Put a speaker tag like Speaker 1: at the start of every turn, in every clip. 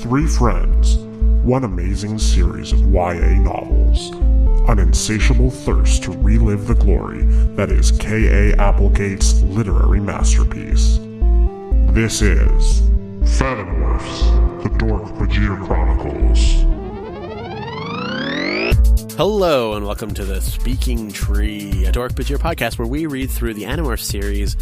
Speaker 1: Three friends, one amazing series of YA novels, an insatiable thirst to relive the glory that is K.A. Applegate's literary masterpiece. This is Animorphs, the Dork-Bajir Chronicles.
Speaker 2: Hello and welcome to the Speaking Tree, a Dork-Bajir podcast where we read through the Animorphs series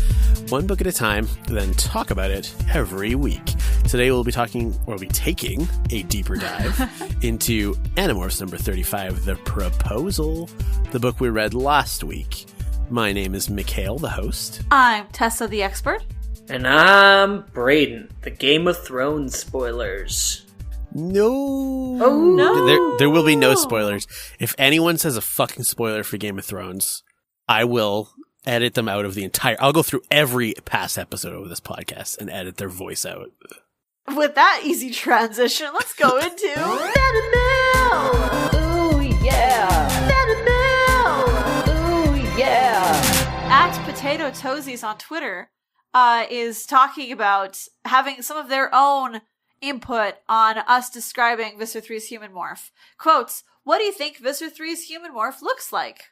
Speaker 2: one book at a time, then talk about it every week. Today we'll be taking a deeper dive into Animorphs number 35, The Proposal, the book we read last week. My name is Mikhail, the host.
Speaker 3: I'm Tessa, the expert.
Speaker 4: And I'm Brayden, the Game of Thrones spoilers.
Speaker 2: No.
Speaker 3: Oh, no.
Speaker 2: There will be no spoilers. If anyone says a fucking spoiler for Game of Thrones, I will edit them out of the entire... I'll go through every past episode of this podcast and edit their voice out.
Speaker 3: With that easy transition, let's go into...
Speaker 4: Ooh, yeah! Ooh, yeah!
Speaker 3: At Potato Toesies on Twitter is talking about having some of their own input on us describing Visser 3's human morph. Quotes, what do you think Visser 3's human morph looks like?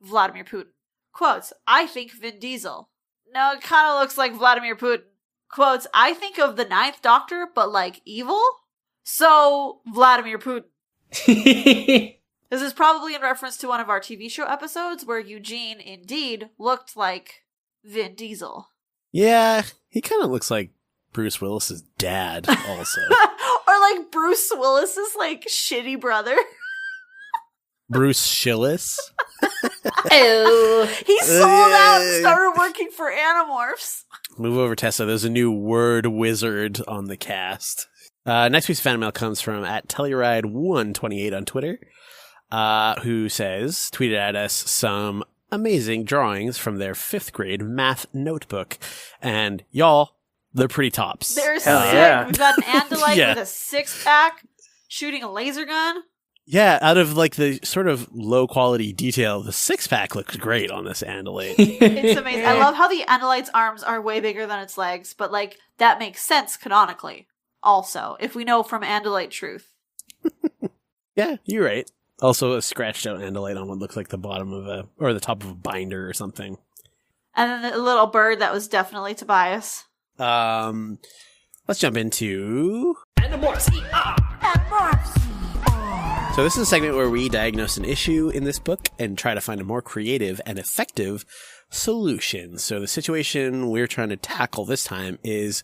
Speaker 3: Vladimir Putin. Quotes, I think Vin Diesel. No, it kind of looks like Vladimir Putin. Quotes, I think of the Ninth Doctor, but like evil? So, Vladimir Putin. This is probably in reference to one of our TV show episodes where Eugene indeed looked like Vin Diesel.
Speaker 2: Yeah, he kind of looks like Bruce Willis's dad also.
Speaker 3: Or like Bruce Willis's like shitty brother.
Speaker 2: Bruce Schillis.
Speaker 4: Oh.
Speaker 3: He sold out and started working for Animorphs.
Speaker 2: Move over, Tessa. There's a new word wizard on the cast. Next week's fan mail comes from at Telluride128 on Twitter, who says, tweeted at us some amazing drawings from their 5th grade math notebook. And y'all, they're pretty tops.
Speaker 3: They're sick.
Speaker 4: Yeah.
Speaker 3: We've got an Andalite
Speaker 2: Yeah.
Speaker 3: with a 6-pack shooting a laser gun.
Speaker 2: Yeah, out of like the sort of low quality detail, the 6-pack looks great on this Andalite.
Speaker 3: It's amazing. I love how the Andalite's arms are way bigger than its legs, but like that makes sense canonically. Also, if we know from Andalite truth.
Speaker 2: Yeah, you're right. Also a scratched out Andalite on what looks like the bottom of or the top of a binder or something.
Speaker 3: And then the little bird that was definitely Tobias.
Speaker 2: Let's jump into
Speaker 4: Animorphs!
Speaker 2: So this is a segment where we diagnose an issue in this book and try to find a more creative and effective solution. So the situation we're trying to tackle this time is,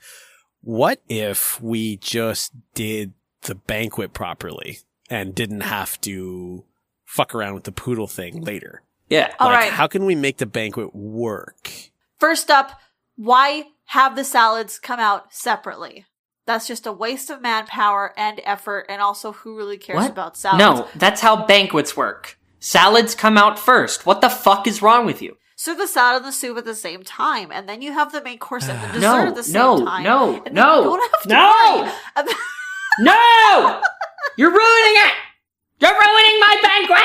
Speaker 2: what if we just did the banquet properly and didn't have to fuck around with the poodle thing later?
Speaker 4: Yeah.
Speaker 3: All
Speaker 2: like,
Speaker 3: right.
Speaker 2: How can we make the banquet work?
Speaker 3: First up, why have the salads come out separately? That's just a waste of manpower and effort, and also who really cares
Speaker 4: What?
Speaker 3: about salads?
Speaker 4: No, that's how banquets work. Salads come out first. What the fuck is wrong with you?
Speaker 3: So the salad and the soup at the same time, and then you have the main course and the dessert at the same time.
Speaker 4: No!
Speaker 3: And then you don't have to worry.
Speaker 4: No! You're ruining it! You're ruining my banquet!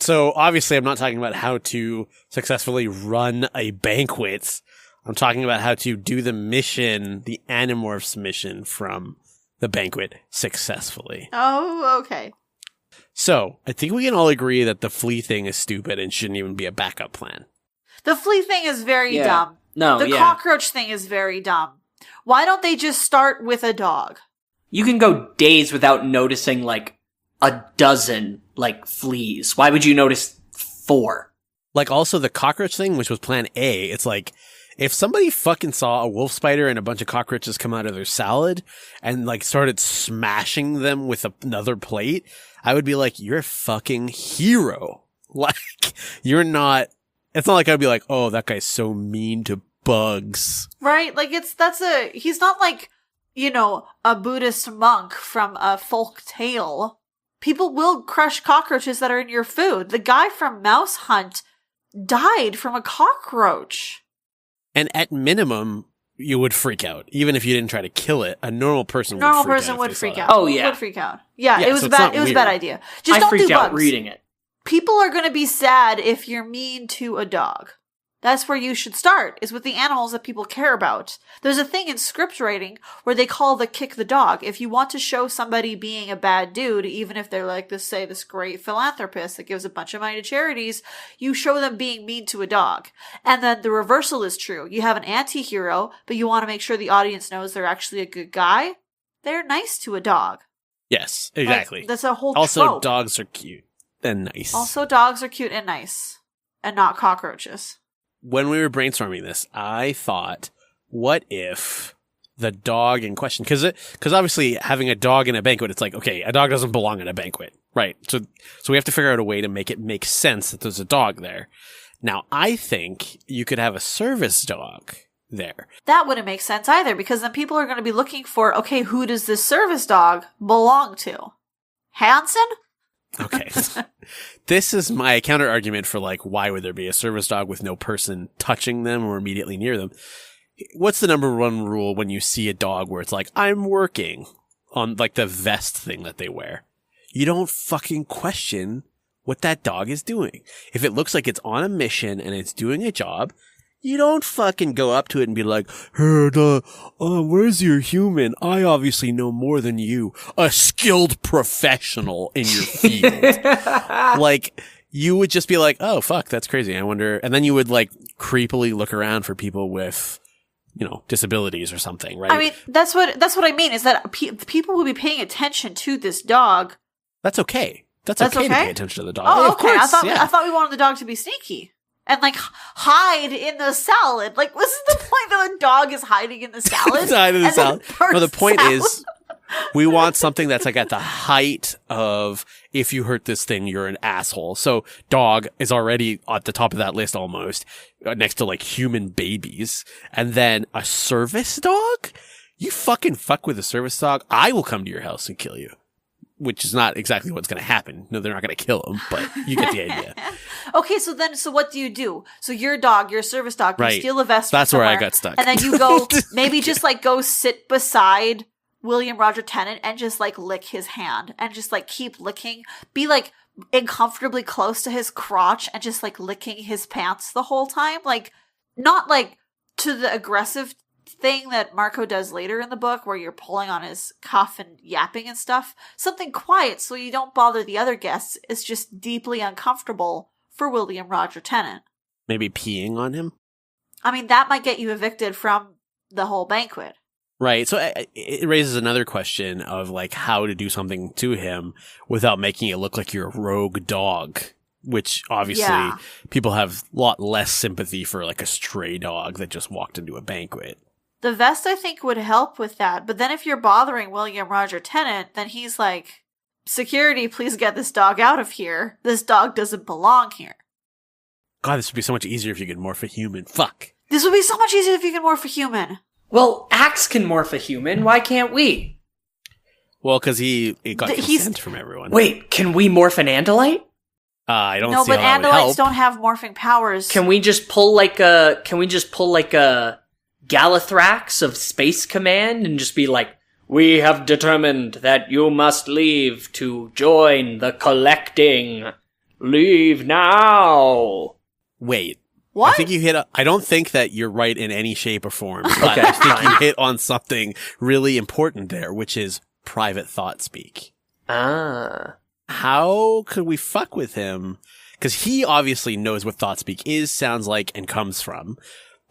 Speaker 2: So obviously I'm not talking about how to successfully run a banquet. I'm talking about how to do the mission, the Animorphs mission from the banquet successfully.
Speaker 3: Oh, okay.
Speaker 2: So I think we can all agree that the flea thing is stupid and shouldn't even be a backup plan.
Speaker 3: The flea thing is very dumb.
Speaker 4: No,
Speaker 3: The cockroach thing is very dumb. Why don't they just start with a dog?
Speaker 4: You can go days without noticing, like, a dozen, like, fleas. Why would you notice 4?
Speaker 2: Like also the cockroach thing, which was plan A, it's like, if somebody fucking saw a wolf spider and a bunch of cockroaches come out of their salad and like started smashing them with another plate, I would be like, you're a fucking hero. Like, you're not, it's not like I'd be like, oh, that guy's so mean to bugs.
Speaker 3: Right? Like, he's not like, you know, a Buddhist monk from a folk tale. People will crush cockroaches that are in your food. The guy from Mouse Hunt died from a cockroach.
Speaker 2: And at minimum, you would freak out. Even if you didn't try to kill it, a normal person would freak out.
Speaker 3: Normal person would freak out.
Speaker 4: Oh, yeah.
Speaker 3: Would freak out. Yeah,
Speaker 2: Yeah,
Speaker 3: it was
Speaker 2: so
Speaker 3: a
Speaker 2: it's
Speaker 3: bad.
Speaker 2: not
Speaker 3: It was a
Speaker 2: weird.
Speaker 3: bad idea. Just
Speaker 4: I
Speaker 3: don't do
Speaker 4: freaked out
Speaker 3: bugs.
Speaker 4: reading it.
Speaker 3: People are going to be sad if you're mean to a dog. That's where you should start, is with the animals that people care about. There's a thing in script writing where they call the kick the dog. If you want to show somebody being a bad dude, even if they're like this great philanthropist that gives a bunch of money to charities, you show them being mean to a dog. And then the reversal is true. You have an anti-hero, but you want to make sure the audience knows they're actually a good guy. They're nice to a dog.
Speaker 2: Yes, exactly.
Speaker 3: Like, that's a whole
Speaker 2: Also,
Speaker 3: trope.
Speaker 2: dogs are cute and nice.
Speaker 3: Also, dogs are cute and nice. And not cockroaches.
Speaker 2: When we were brainstorming this, I thought, what if the dog in question, because obviously having a dog in a banquet, it's like, okay, a dog doesn't belong in a banquet, right? So we have to figure out a way to make it make sense that there's a dog there. Now, I think you could have a service dog there.
Speaker 3: That wouldn't make sense either, because then people are going to be looking for, okay, who does this service dog belong to? Hanson?
Speaker 2: Okay. This is my counter argument for like, why would there be a service dog with no person touching them or immediately near them? What's the number one rule when you see a dog where it's like, I'm working on like the vest thing that they wear? You don't fucking question what that dog is doing. If it looks like it's on a mission and it's doing a job, you don't fucking go up to it and be like, hey, where's your human? I obviously know more than you. A skilled professional in your field. Like, you would just be like, oh, fuck, that's crazy. I wonder. And then you would like creepily look around for people with, disabilities or something, right?
Speaker 3: I mean, that's what I mean, is that people will be paying attention to this dog.
Speaker 2: That's okay. That's okay to pay attention to the dog.
Speaker 3: Oh,
Speaker 2: yeah,
Speaker 3: okay.
Speaker 2: Of course,
Speaker 3: I thought we wanted the dog to be sneaky. And, like, hide in the salad. Like, wasn't the point that the dog is hiding in the salad?
Speaker 2: Hide in the salad. No, the point
Speaker 3: out?
Speaker 2: is, we want something that's, like, at the height of, if you hurt this thing, you're an asshole. So, dog is already at the top of that list almost, next to, like, human babies. And then a service dog? You fucking fuck with a service dog, I will come to your house and kill you. Which is not exactly what's going to happen. No, they're not going to kill him, but you get the idea.
Speaker 3: Okay, so what do you do? So your dog, your service dog, you
Speaker 2: right.
Speaker 3: steal a vest.
Speaker 2: That's
Speaker 3: from
Speaker 2: where I
Speaker 3: somewhere,
Speaker 2: got stuck.
Speaker 3: And then you go, maybe just like go sit beside William Roger Tennant and just like lick his hand and just like keep licking. Be like uncomfortably close to his crotch and just like licking his pants the whole time. Like, not like to the aggressive thing that Marco does later in the book where you're pulling on his cuff and yapping and stuff. Something quiet so you don't bother the other guests is just deeply uncomfortable for William Roger Tennant.
Speaker 2: Maybe peeing on him?
Speaker 3: I mean, that might get you evicted from the whole banquet.
Speaker 2: Right. So it raises another question of like how to do something to him without making it look like you're a rogue dog, which obviously people have a lot less sympathy for like a stray dog that just walked into a banquet.
Speaker 3: The vest, I think, would help with that. But then if you're bothering William Roger Tennant, then he's like, security, please get this dog out of here. This dog doesn't belong here.
Speaker 2: God, this would be so much easier if you could morph a human. Fuck.
Speaker 3: This would be so much easier if you could morph a human.
Speaker 4: Well, Axe can morph a human. Why can't we?
Speaker 2: Well, because he got consent from everyone.
Speaker 4: Wait, can we morph an Andalite?
Speaker 2: I don't
Speaker 3: no,
Speaker 2: see how that would help.
Speaker 3: No, but Andalites don't have morphing powers.
Speaker 4: Can we just pull like a Galathrax of Space Command and just be like, we have determined that you must leave to join the collecting. Leave now.
Speaker 2: Wait.
Speaker 3: What?
Speaker 2: I think you hit I don't think that you're right in any shape or form. But I think you hit on something really important there, which is private thought speak.
Speaker 4: Ah.
Speaker 2: How could we fuck with him? Because he obviously knows what thought speak is, sounds like, and comes from.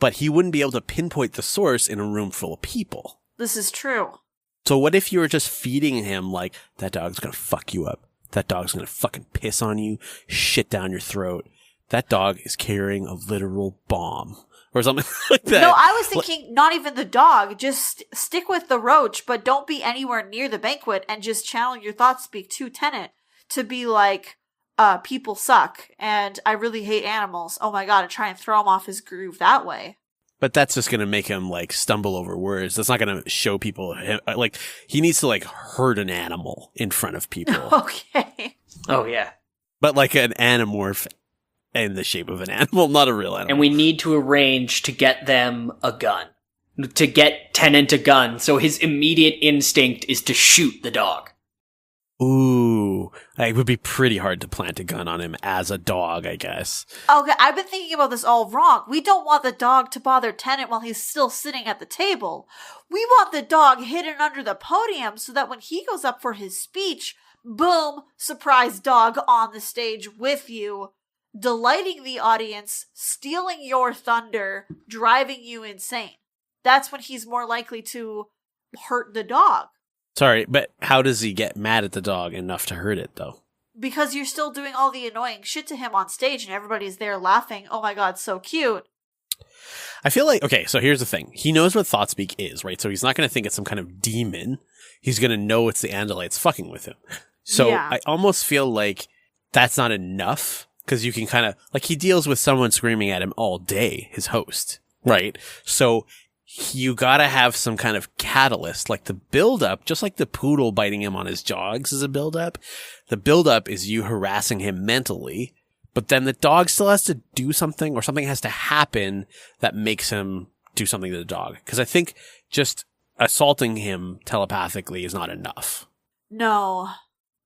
Speaker 2: But he wouldn't be able to pinpoint the source in a room full of people.
Speaker 3: This is true.
Speaker 2: So what if you were just feeding him like, that dog's gonna fuck you up. That dog's gonna fucking piss on you, shit down your throat. That dog is carrying a literal bomb. Or something like that.
Speaker 3: No, I was thinking not even the dog. Just stick with the roach, but don't be anywhere near the banquet and just channel your thought speak to Tennant to be like, people suck and I really hate animals. Oh my god, and try and throw him off his groove that way.
Speaker 2: But that's just going to make him like stumble over words. That's not going to show people like he needs to like hurt an animal in front of people.
Speaker 3: Okay.
Speaker 4: Oh yeah.
Speaker 2: But like an animorph in the shape of an animal, not a real animal.
Speaker 4: And we need to arrange to get them a gun. To get Tennant a gun, so his immediate instinct is to shoot the dog.
Speaker 2: Ooh, it would be pretty hard to plant a gun on him as a dog, I guess.
Speaker 3: Okay, I've been thinking about this all wrong. We don't want the dog to bother Tennant while he's still sitting at the table. We want the dog hidden under the podium so that when he goes up for his speech, boom, surprise dog on the stage with you, delighting the audience, stealing your thunder, driving you insane. That's when he's more likely to hurt the dog.
Speaker 2: Sorry, but how does he get mad at the dog enough to hurt it, though?
Speaker 3: Because you're still doing all the annoying shit to him on stage and everybody's there laughing. Oh my god, so cute.
Speaker 2: I feel like, okay, so here's the thing. He knows what thought speak is, right? So he's not going to think it's some kind of demon. He's going to know it's the Andalites fucking with him. So
Speaker 3: Yeah.
Speaker 2: I almost feel like that's not enough, because you can kind of, like, he deals with someone screaming at him all day, his host, right? So you gotta have some kind of catalyst, like the build-up, just like the poodle biting him on his jogs is a build-up. The build-up is you harassing him mentally, but then the dog still has to do something, or something has to happen that makes him do something to the dog. Because I think just assaulting him telepathically is not enough.
Speaker 3: No.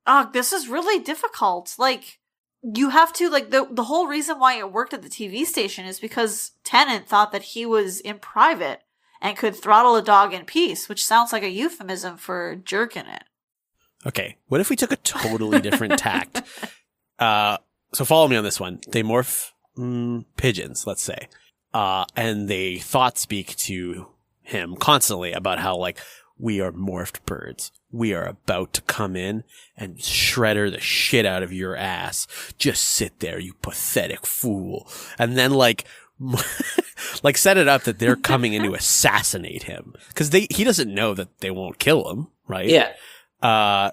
Speaker 3: Oh, this is really difficult. Like, you have to, like, the whole reason why it worked at the TV station is because Tennant thought that he was in private and could throttle a dog in peace, which sounds like a euphemism for jerking it.
Speaker 2: Okay, what if we took a totally different tact? So follow me on this one. They morph pigeons, let's say, and they thought speak to him constantly about how, like, we are morphed birds. We are about to come in and shredder the shit out of your ass. Just sit there, you pathetic fool. And then, like, like, set it up that they're coming in to assassinate him. Because he doesn't know that they won't kill him, right?
Speaker 4: Yeah.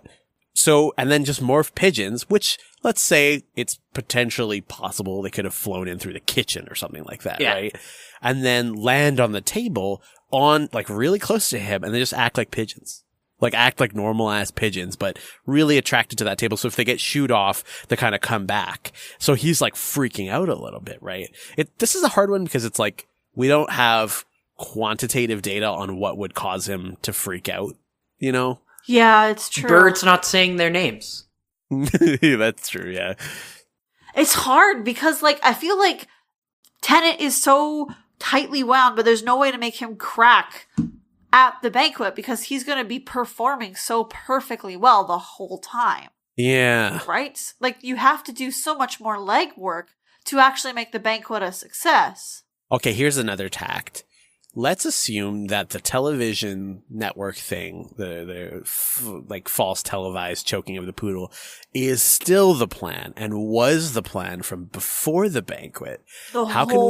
Speaker 2: So, and then just morph pigeons, which, let's say it's potentially possible they could have flown in through the kitchen or something like that,
Speaker 4: Yeah.
Speaker 2: right? And then land on the table on, like, really close to him, and they just act like pigeons. Like, act like normal-ass pigeons, but really attracted to that table. So if they get shooed off, they kind of come back. So he's, like, freaking out a little bit, right? This is a hard one because it's like, we don't have quantitative data on what would cause him to freak out, you know?
Speaker 3: Yeah, it's true.
Speaker 4: Birds not saying their names.
Speaker 2: That's true, yeah.
Speaker 3: It's hard because, like, I feel like Tennant is so tightly wound, but there's no way to make him crack at the banquet because he's going to be performing so perfectly well the whole time.
Speaker 2: Yeah.
Speaker 3: Right? Like, you have to do so much more legwork to actually make the banquet a success.
Speaker 2: Okay, here's another tact. Let's assume that the television network thing, the like false televised choking of the poodle, is still the plan and was the plan from before the banquet.
Speaker 3: How
Speaker 2: can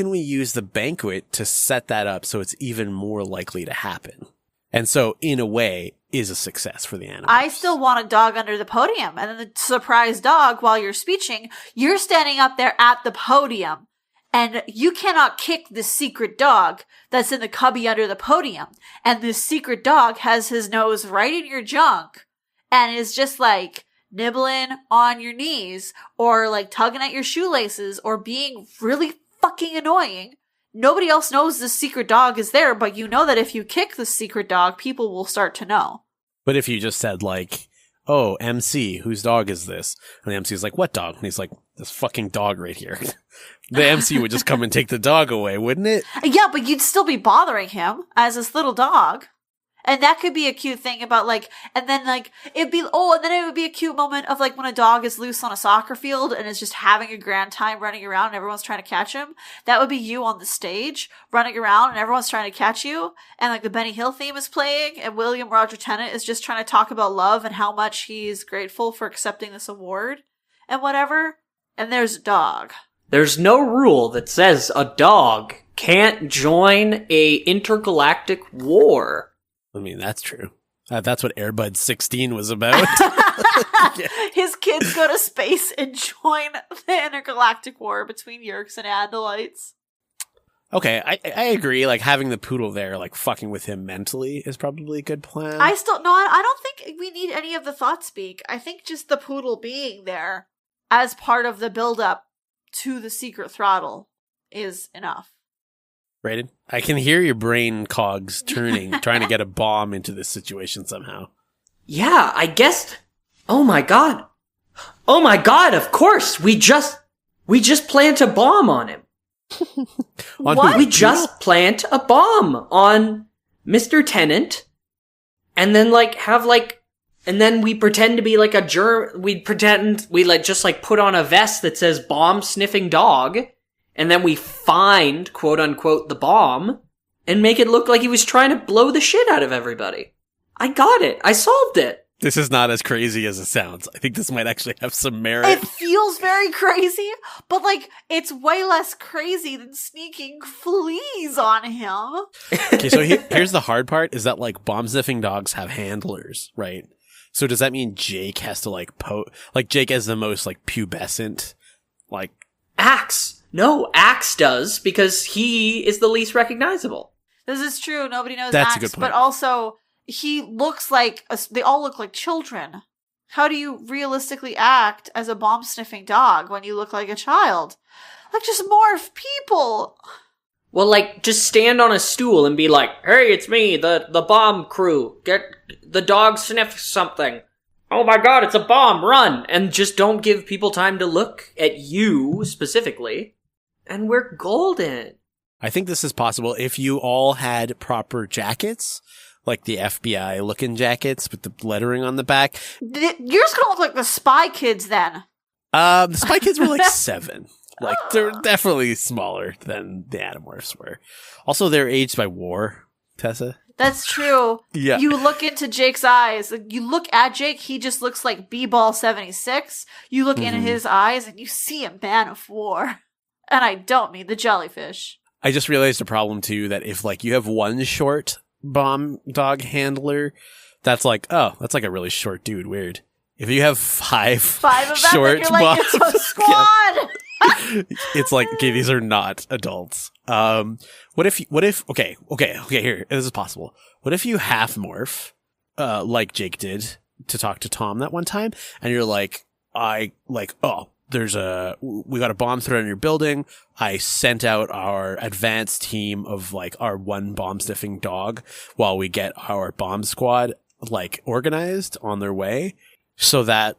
Speaker 2: we use the banquet to set that up so it's even more likely to happen? And so, in a way, is a success for the Animorphs.
Speaker 3: I still want a dog under the podium, and then the surprise dog while you're speeching, you're standing up there at the podium. And you cannot kick this secret dog that's in the cubby under the podium. And this secret dog has his nose right in your junk and is just like nibbling on your knees or like tugging at your shoelaces or being really fucking annoying. Nobody else knows this secret dog is there, but you know that if you kick the secret dog, people will start to know.
Speaker 2: But if you just said, like, oh, MC, whose dog is this? And the MC is like, what dog? And he's like, this fucking dog right here. The MC would just come and take the dog away, wouldn't it?
Speaker 3: Yeah, but you'd still be bothering him as this little dog. And that could be a cute thing about, like, and then, like, and then it would be a cute moment of, like, when a dog is loose on a soccer field and is just having a grand time running around and everyone's trying to catch him. That would be you on the stage running around and everyone's trying to catch you. And, like, the Benny Hill theme is playing and William Roger Tennant is just trying to talk about love and how much he's grateful for accepting this award and whatever. And there's a dog.
Speaker 4: There's no rule that says a dog can't join a intergalactic war.
Speaker 2: I mean, that's true. That's what Airbud 16 was about.
Speaker 3: His kids go to space and join the intergalactic war between Yeerks and Andalites.
Speaker 2: Okay, I agree. Like, having the poodle there, like, fucking with him mentally is probably a good plan.
Speaker 3: I don't think we need any of the thought speak. I think just the poodle being there as part of the build-up to the secret throttle is enough.
Speaker 2: Brayden, I can hear your brain cogs turning, trying to get a bomb into this situation somehow.
Speaker 4: Yeah, I guess. Oh my god. Oh my god, of course. We just plant a bomb on him.
Speaker 3: What?
Speaker 4: We just plant a bomb on Mr. Tennant and then and then we pretend to be like we just put on a vest that says bomb sniffing dog, and then we find, quote unquote, the bomb and make it look like he was trying to blow the shit out of everybody. I got it. I solved it.
Speaker 2: This is not as crazy as it sounds. I think this might actually have some merit.
Speaker 3: It feels very crazy, but it's way less crazy than sneaking fleas on him.
Speaker 2: Okay, so here's the hard part, is that bomb sniffing dogs have handlers, right? So does that mean Jake has to Jake has the most pubescent,
Speaker 4: Axe. No, Axe does, because he is the least recognizable.
Speaker 3: This is true. Nobody knows
Speaker 2: That's
Speaker 3: Axe,
Speaker 2: a good point.
Speaker 3: but also he looks they all look like children. How do you realistically act as a bomb sniffing dog when you look like a child? Just morph people.
Speaker 4: Well, just stand on a stool and be like, hey, it's me, the bomb crew. Get the dog sniff something. Oh my god, it's a bomb, run! And just don't give people time to look at you specifically. And we're golden.
Speaker 2: I think this is possible if you all had proper jackets, like the FBI looking jackets with the lettering on the back.
Speaker 3: You're just gonna look like the Spy Kids then.
Speaker 2: The Spy Kids were 7. They're definitely smaller than the Animorphs were. Also, they're aged by war, Tessa.
Speaker 3: That's true.
Speaker 2: Yeah.
Speaker 3: You look into Jake's eyes. You look at Jake, he just looks like B-Ball 76. You look into his eyes and you see a man of war. And I don't mean the jellyfish.
Speaker 2: I just realized a problem, too, that if, you have one short bomb dog handler, that's that's a really short dude. Weird. If you have five
Speaker 3: of them,
Speaker 2: short
Speaker 3: you're it's a squad!
Speaker 2: It's okay, these are not adults. What if, okay, here, this is possible. What if you half morph, like Jake did to talk to Tom that one time, and you're we got a bomb threat in your building. I sent out our advanced team of our one bomb sniffing dog while we get our bomb squad organized on their way, so that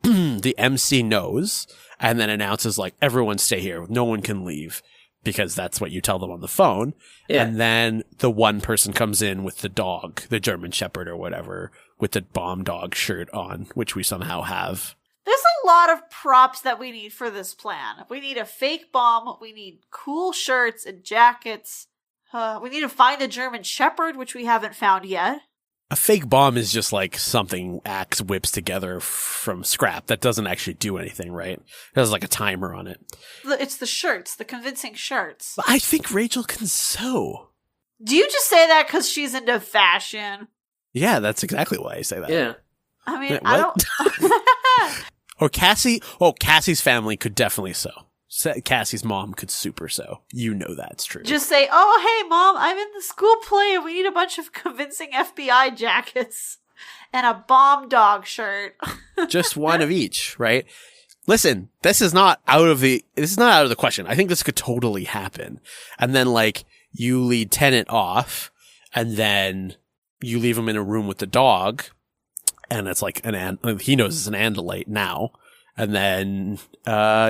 Speaker 2: the MC knows and then announces everyone stay here. No one can leave, because that's what you tell them on the phone. Yeah. And then the one person comes in with the dog, the German Shepherd or whatever, with the bomb dog shirt on, which we somehow have.
Speaker 3: There's a lot of props that we need for this plan. We need a fake bomb. We need cool shirts and jackets. We need to find a German Shepherd, which we haven't found yet.
Speaker 2: A fake bomb is just something Axe whips together from scrap that doesn't actually do anything, right? It has a timer on it.
Speaker 3: It's the shirts, the convincing shirts.
Speaker 2: But I think Rachel can sew.
Speaker 3: Do you just say that because she's into fashion?
Speaker 2: Yeah, that's exactly why I say that.
Speaker 4: Yeah.
Speaker 3: I mean,
Speaker 2: Wait,
Speaker 3: I don't...
Speaker 2: Or Cassie. Oh, Cassie's family could definitely sew. Cassie's mom could super sew. You know that's true.
Speaker 3: Just say, oh, hey, Mom, I'm in the school play and we need a bunch of convincing FBI jackets and a bomb dog shirt.
Speaker 2: Just one of each, right? Listen, this is not out of the question. I think this could totally happen. And then you lead Tennant off and then you leave him in a room with the dog, and it's he knows it's an Andalite now. And then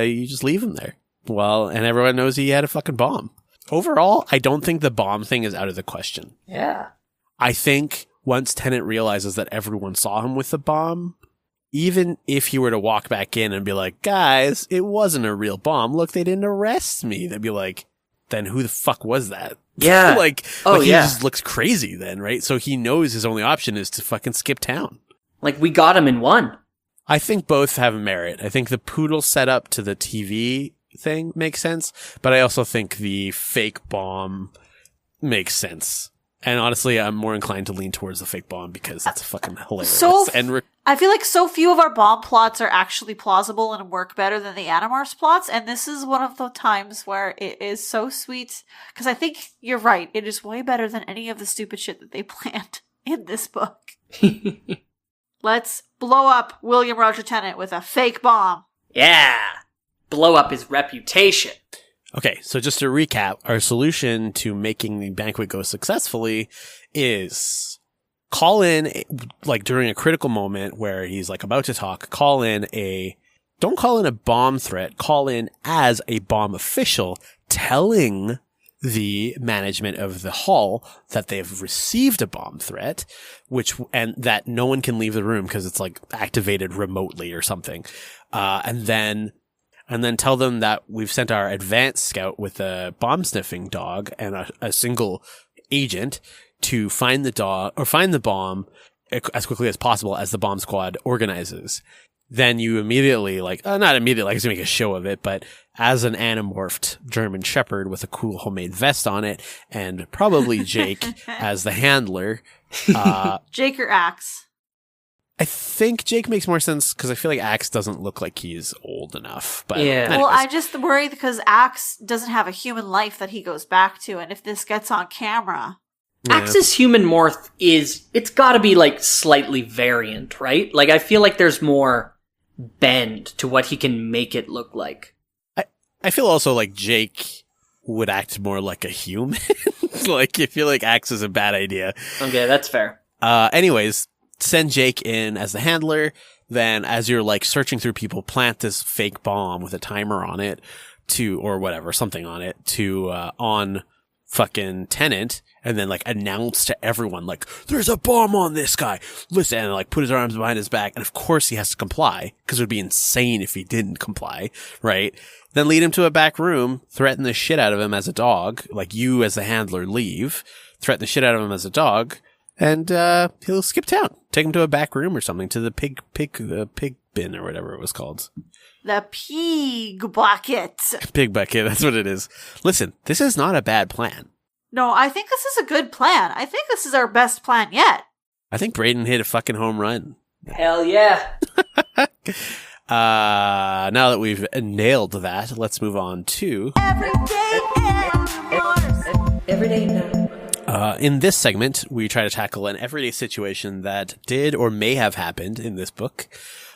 Speaker 2: you just leave him there. Well, and everyone knows he had a fucking bomb. Overall, I don't think the bomb thing is out of the question.
Speaker 4: Yeah.
Speaker 2: I think once Tennant realizes that everyone saw him with the bomb, even if he were to walk back in and be like, guys, it wasn't a real bomb. Look, they didn't arrest me. They'd be like, then who the fuck was that?
Speaker 4: Yeah.
Speaker 2: He just looks crazy then, right? So he knows his only option is to fucking skip town.
Speaker 4: We got him in one.
Speaker 2: I think both have merit. I think the poodle setup to the TV thing makes sense, but I also think the fake bomb makes sense. And honestly, I'm more inclined to lean towards the fake bomb because that's fucking hilarious.
Speaker 3: I feel like so few of our bomb plots are actually plausible and work better than the Animorphs plots, and this is one of the times where it is so sweet, because I think you're right. It is way better than any of the stupid shit that they planned in this book. Let's blow up William Roger Tennant with a fake bomb.
Speaker 4: Yeah. Blow up his reputation.
Speaker 2: Okay, so just to recap, our solution to making the banquet go successfully is call in, like during a critical moment where he's like about to talk, don't call in a bomb threat, call in as a bomb official telling the management of the hall that they've received a bomb threat, and that no one can leave the room because it's like activated remotely or something. And then tell them that we've sent our advanced scout with a bomb sniffing dog and a single agent to find the bomb as quickly as possible as the bomb squad organizes. Then you immediately, not immediately, to make a show of it, but as an animorphed German Shepherd with a cool homemade vest on it, and probably Jake as the handler.
Speaker 3: Jake or Axe?
Speaker 2: I think Jake makes more sense because I feel like Axe doesn't look like he's old enough. But
Speaker 4: yeah.
Speaker 2: anyways.
Speaker 3: Well, I just worry because Axe doesn't have a human life that he goes back to, and if this gets on camera...
Speaker 2: Yeah.
Speaker 4: Axe's human morph it's gotta be like slightly variant, right? Like I feel like there's more bend to what he can make it look like.
Speaker 2: I feel also like Jake would act more like a human. Like, I feel like Axe is a bad idea.
Speaker 4: Okay, that's fair.
Speaker 2: Anyways, send Jake in as the handler. Then as you're like searching through people, plant this fake bomb with a timer on it or whatever, something on it on fucking Tenant, and then like announce to everyone like, there's a bomb on this guy, listen, and like put his arms behind his back, and of course he has to comply because it would be insane if he didn't comply, right? Then lead him to a back room, threaten the shit out of him as a dog, like you as the handler leave, threaten the shit out of him as a dog, and he'll skip town, take him to a back room or something, to the pig bin or whatever it was called.
Speaker 3: The pig bucket.
Speaker 2: Pig bucket, that's what it is. Listen, this is not a bad plan.
Speaker 3: No, I think this is a good plan. I think this is our best plan yet.
Speaker 2: I think Brayden hit a fucking home run.
Speaker 4: Hell yeah.
Speaker 2: Now that we've nailed that, let's move on to...
Speaker 4: Everyday now.
Speaker 2: In this segment, we try to tackle an everyday situation that did or may have happened in this book.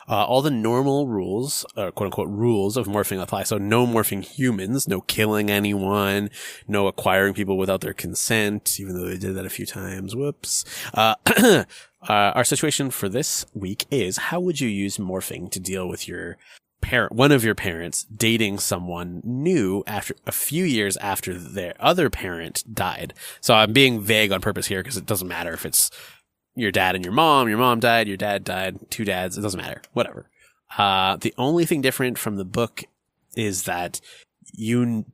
Speaker 2: All the normal rules, quote unquote rules of morphing apply. So no morphing humans, no killing anyone, no acquiring people without their consent, even though they did that a few times. Whoops. Our situation for this week is, how would you use morphing to deal with one of your parents dating someone new after a few years after their other parent died? So I'm being vague on purpose here because it doesn't matter if it's your dad and your mom died, your dad died, two dads, it doesn't matter, whatever. The only thing different from the book is that you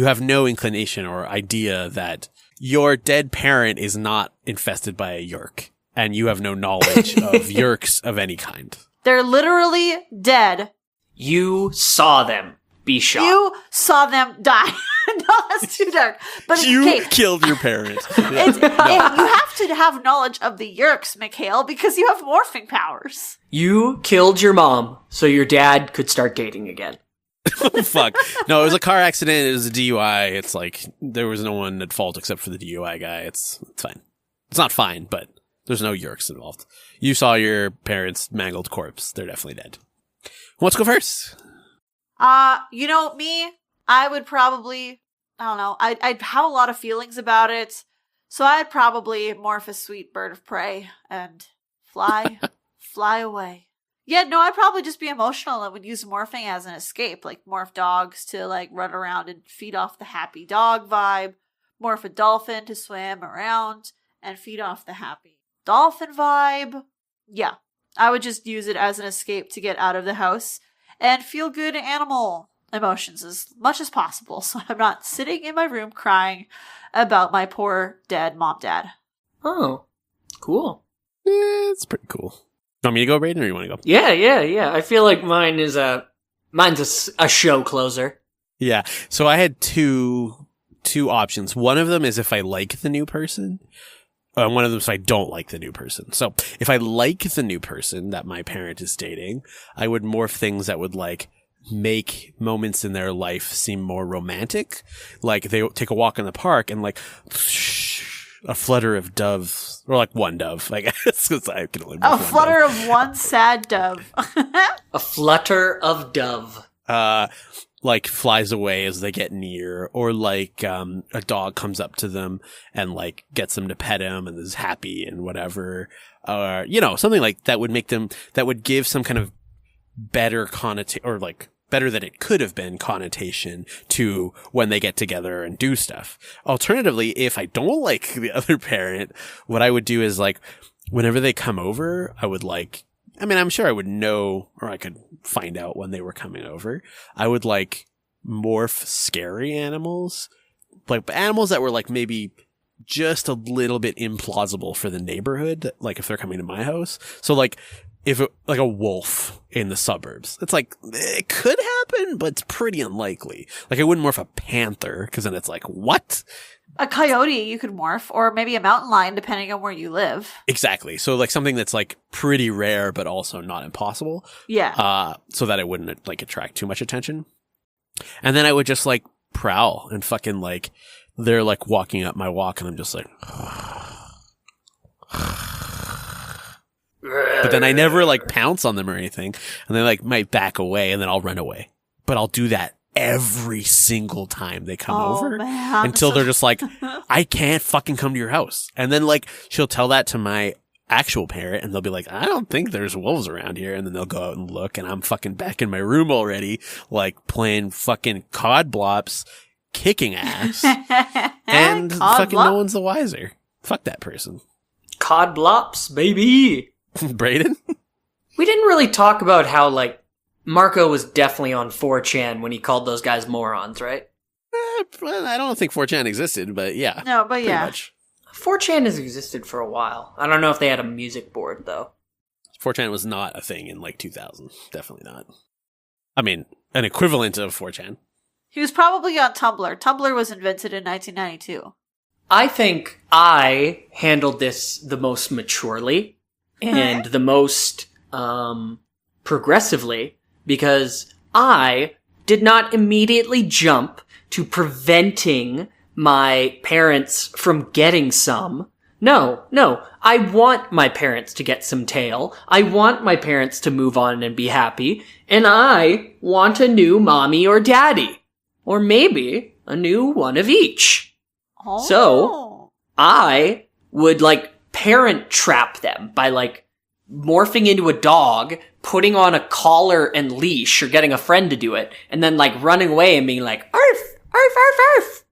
Speaker 2: have no inclination or idea that your dead parent is not infested by a York, and you have no knowledge of Yorks of any kind.
Speaker 3: They're literally dead.
Speaker 4: You saw them be shot.
Speaker 3: You saw them die. No, that's too dark. But
Speaker 2: you killed your parent.
Speaker 3: You have to have knowledge of the Yerks, Mikhail, because you have morphing powers.
Speaker 4: You killed your mom so your dad could start dating again.
Speaker 2: Oh, fuck. No, it was a car accident. It was a DUI. It's like, there was no one at fault except for the DUI guy. It's fine. It's not fine, but there's no Yerks involved. You saw your parents' mangled corpse. They're definitely dead. Who wants to go first?
Speaker 3: Me, I would probably, I don't know, I'd have a lot of feelings about it, so I'd probably morph a sweet bird of prey and fly away. Yeah, no, I'd probably just be emotional and would use morphing as an escape, like morph dogs to like run around and feed off the happy dog vibe, morph a dolphin to swim around and feed off the happy dolphin vibe. Yeah, I would just use it as an escape to get out of the house and feel good animal emotions as much as possible, so I'm not sitting in my room crying about my poor dead mom-dad.
Speaker 4: Oh, cool.
Speaker 2: Yeah, it's pretty cool. You want me to go, Brayden, or you want to go?
Speaker 4: Yeah. I feel like mine's a show closer.
Speaker 2: Yeah, so I had two options. One of them is if I like the new person. One of them is if I don't like the new person. So if I like the new person that my parent is dating, I would morph things that would like make moments in their life seem more romantic. Like they take a walk in the park and like a flutter of doves, or like one dove, I guess, because I can only morph
Speaker 3: a flutter of one sad dove.
Speaker 4: A flutter of dove.
Speaker 2: like flies away as they get near, or like a dog comes up to them and like gets them to pet him and is happy and whatever, or something like that would make them, that would give some kind of better connotation, or like better than it could have been connotation to when they get together and do stuff. Alternatively, if I don't like the other parent, what I would do is like whenever they come over, I would like, I mean, I'm sure I would know, or I could find out when they were coming over. I would like morph scary animals, like animals that were like maybe just a little bit implausible for the neighborhood, like if they're coming to my house. So like like a wolf in the suburbs, it's like, it could happen, but it's pretty unlikely. Like I wouldn't morph a panther, because then it's like, what?
Speaker 3: A coyote you could morph, or maybe a mountain lion, depending on where you live.
Speaker 2: Exactly. So like something that's like pretty rare, but also not impossible.
Speaker 3: Yeah.
Speaker 2: So that it wouldn't like attract too much attention. And then I would just like prowl and fucking like, they're like walking up my walk and I'm just like, but then I never like pounce on them or anything. And they like might back away and then I'll run away. But I'll do that every single time they come over,
Speaker 3: man.
Speaker 2: until they're just like, I can't fucking come to your house. And then like she'll tell that to my actual parent and they'll be like, I don't think there's wolves around here. And then they'll go out and look and I'm fucking back in my room already, like playing fucking cod blops, kicking ass. And fucking no one's the wiser. Fuck that person.
Speaker 4: Cod blops, baby.
Speaker 2: Brayden?
Speaker 4: We didn't really talk about how, like, Marco was definitely on 4chan when he called those guys morons, right?
Speaker 2: I don't think 4chan existed, but yeah.
Speaker 3: No, but yeah.
Speaker 2: Much.
Speaker 4: 4chan has existed for a while. I don't know if they had a music board, though.
Speaker 2: 4chan was not a thing in, like, 2000. Definitely not. I mean, an equivalent of 4chan.
Speaker 3: He was probably on Tumblr. Tumblr was invented in 1992.
Speaker 4: I think I handled this the most maturely and the most progressively, because I did not immediately jump to preventing my parents from getting some. No, I want my parents to get some tail. I want my parents to move on and be happy. And I want a new mommy or daddy. Or maybe a new one of each.
Speaker 3: Oh.
Speaker 4: So I would like parent trap them by like morphing into a dog, putting on a collar and leash, or getting a friend to do it, and then like running away and being like, arf, arf, arf, arf.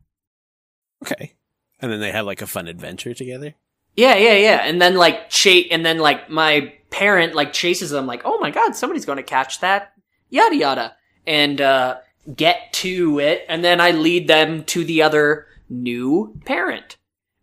Speaker 2: Okay. And then they have like a fun adventure together?
Speaker 4: Yeah. And then like my parent like chases them like, oh my god, somebody's going to catch that. Yada yada. And get to it, and then I lead them to the other new parent.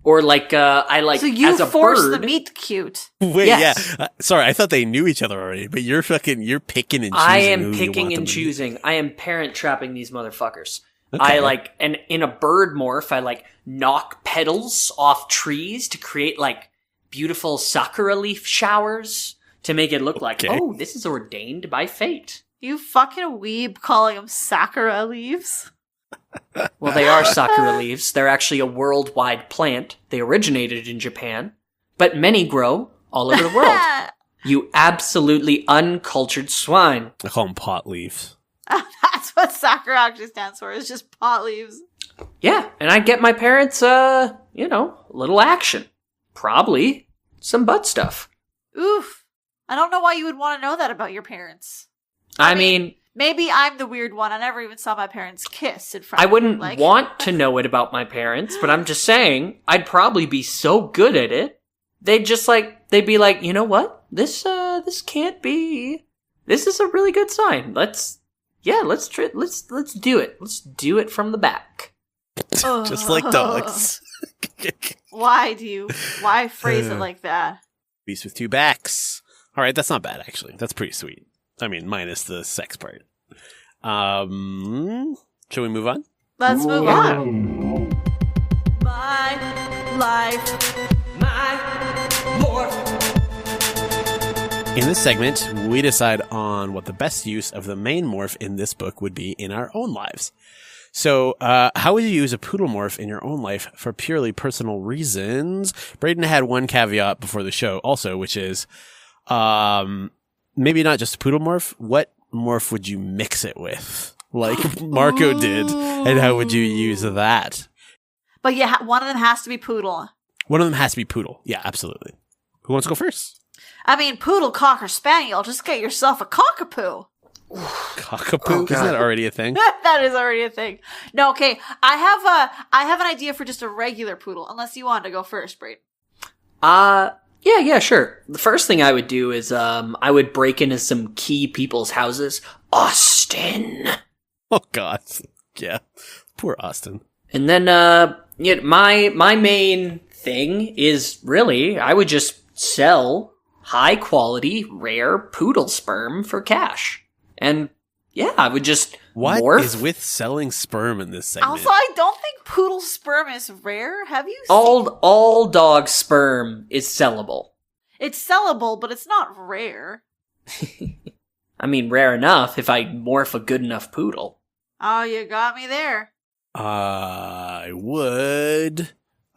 Speaker 4: Or like, I like,
Speaker 3: so you
Speaker 4: as a
Speaker 3: force
Speaker 4: bird,
Speaker 3: the meet cute.
Speaker 2: Wait,
Speaker 4: yes.
Speaker 2: yeah. Sorry, I thought they knew each other already, but you're picking and choosing.
Speaker 4: I am
Speaker 2: who you
Speaker 4: picking
Speaker 2: want them
Speaker 4: and
Speaker 2: to meet.
Speaker 4: choosing. I am parent trapping these motherfuckers.
Speaker 2: Okay.
Speaker 4: I like, and in a bird morph, I like knock petals off trees to create like beautiful sakura leaf showers to make it look like, oh, this is ordained by fate.
Speaker 3: You fucking weeb calling them sakura leaves.
Speaker 4: Well, they are sakura leaves. They're actually a worldwide plant. They originated in Japan, but many grow all over the world. You absolutely uncultured swine.
Speaker 2: I call them pot leaves.
Speaker 3: That's what sakura actually stands for. It's just pot leaves.
Speaker 4: Yeah, and I get my parents, a little action. Probably some butt stuff.
Speaker 3: Oof. I don't know why you would want to know that about your parents.
Speaker 4: I mean,
Speaker 3: maybe I'm the weird one. I never even saw my parents kiss in front
Speaker 4: I
Speaker 3: of me.
Speaker 4: wouldn't want to know it about my parents, but I'm just saying, I'd probably be so good at it. They'd be like, you know what? This can't be. This is a really good sign. Let's do it. Let's do it from the back.
Speaker 2: Just like dogs.
Speaker 3: Why phrase it like that?
Speaker 2: Beast with two backs. All right, that's not bad, actually. That's pretty sweet. I mean, minus the sex part. Shall we move on?
Speaker 3: Let's move on. My life.
Speaker 4: My morph.
Speaker 2: In this segment, we decide on what the best use of the main morph in this book would be in our own lives. So, how would you use a poodle morph in your own life for purely personal reasons? Brayden had one caveat before the show also, which is, maybe not just a poodle morph. What morph would you mix it with? Like Marco did. And how would you use that?
Speaker 3: But yeah, one of them has to be poodle.
Speaker 2: One of them has to be poodle. Yeah, absolutely. Who wants to go first?
Speaker 3: I mean, poodle, cocker, spaniel. Just get yourself a cockapoo.
Speaker 2: Cockapoo? Isn't that already a thing?
Speaker 3: That is already a thing. No, okay. I have an idea for just a regular poodle, unless you want to go first, Brayden.
Speaker 4: Yeah, sure. The first thing I would do is, I would break into some key people's houses. Austin!
Speaker 2: Oh, God. Yeah. Poor Austin.
Speaker 4: And then, my main thing is really, I would just sell high quality, rare poodle sperm for cash. And yeah, I would just
Speaker 2: What
Speaker 4: morph.
Speaker 2: is with selling sperm in this segment?
Speaker 3: Also, I don't think poodle sperm is rare. Have you seen?
Speaker 4: All dog sperm is sellable.
Speaker 3: It's sellable, but it's not rare.
Speaker 4: I mean, rare enough if I morph a good enough poodle.
Speaker 3: Oh, you got me there.
Speaker 2: I would.